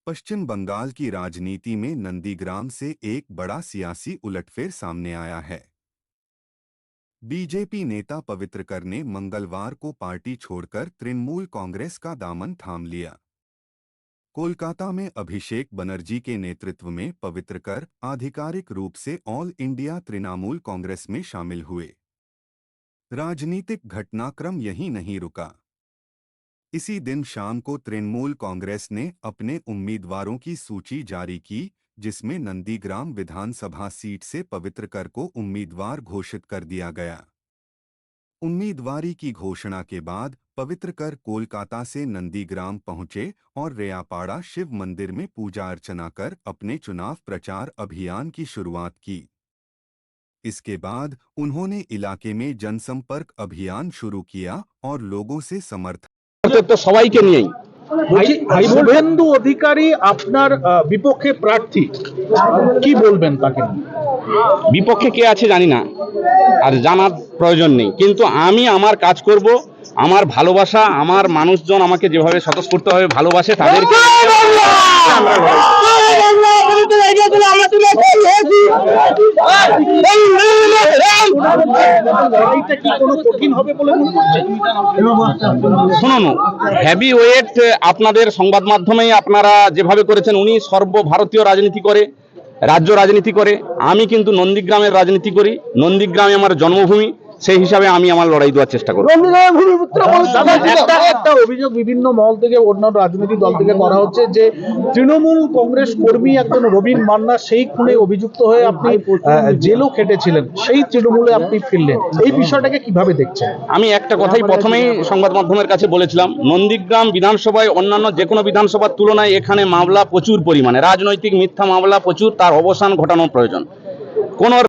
पश्चिम बंगाल की राजनीति में नंदीग्राम से एक बड़ा सियासी उलटफेर सामने आया है। बीजेपी नेता पवित्रकर ने मंगलवार को पार्टी छोड़कर तृणमूल कांग्रेस का दामन थाम लिया। कोलकाता में अभिषेक बनर्जी के नेतृत्व में पवित्रकर आधिकारिक रूप से ऑल इंडिया तृणमूल कांग्रेस में शामिल हुए। राजनीतिक घटनाक्रम यहीं नहीं रुका। इसी दिन शाम को तृणमूल कांग्रेस ने अपने उम्मीदवारों की सूची जारी की, जिसमें नंदीग्राम विधानसभा सीट से पवित्रकर को उम्मीदवार घोषित कर दिया गया। उम्मीदवारी की घोषणा के बाद पवित्रकर कोलकाता से नंदीग्राम पहुंचे और रेयापाड़ा शिव मंदिर में पूजा अर्चना कर अपने चुनाव प्रचार अभियान की शुरुआत की। इसके बाद उन्होंने इलाके में जनसंपर्क अभियान शुरू किया और लोगों से समर्थन তো সবাইকে নিয়েই শুভেন্দু অধিকারী আপনার বিপক্ষে প্রার্থী, কি বলবেন তাকে? বিপক্ষে কে আছে জানি না, আর জানার প্রয়োজন নেই, কিন্তু আমি আমার কাজ করব। আমার ভালোবাসা, আমার মানুষজন আমাকে যেভাবে স্বতঃস্ফূর্তভাবে ভালোবাসে তাদেরকে শুনুন, হেভি ওয়েট আপনাদের সংবাদ মাধ্যমেই আপনারা যেভাবে করেছেন, উনি সর্বভারতীয় রাজনীতি করে, রাজ্য রাজনীতি করে। আমি কিন্তু নন্দীগ্রামের রাজনীতি করি। নন্দীগ্রামে আমার জন্মভূমি, সেই হিসাবে আমি আমার লড়াই দেওয়ার চেষ্টা করব। একটা অভিযোগ বিভিন্ন মহল থেকে, অন্যান্য রাজনৈতিক দল থেকে করা হচ্ছে যে তৃণমূল কংগ্রেস কর্মী একজন রবীন মান্না, সেই খুনে অভিযুক্ত হয়ে আপনি জেলও খেটেছিলেন, সেই তৃণমূলে আপনি ফিরলেন। এই বিষয়টাকে কিভাবে দেখছেন? আমি একটা কথাই প্রথমেই সংবাদ মাধ্যমের কাছে বলেছিলাম, নন্দীগ্রাম বিধানসভায় অন্যান্য যে কোনো বিধানসভার তুলনায় এখানে মামলা প্রচুর পরিমাণে, রাজনৈতিক মিথ্যা মামলা প্রচুর, তার অবসান ঘটানো প্রয়োজন। কোন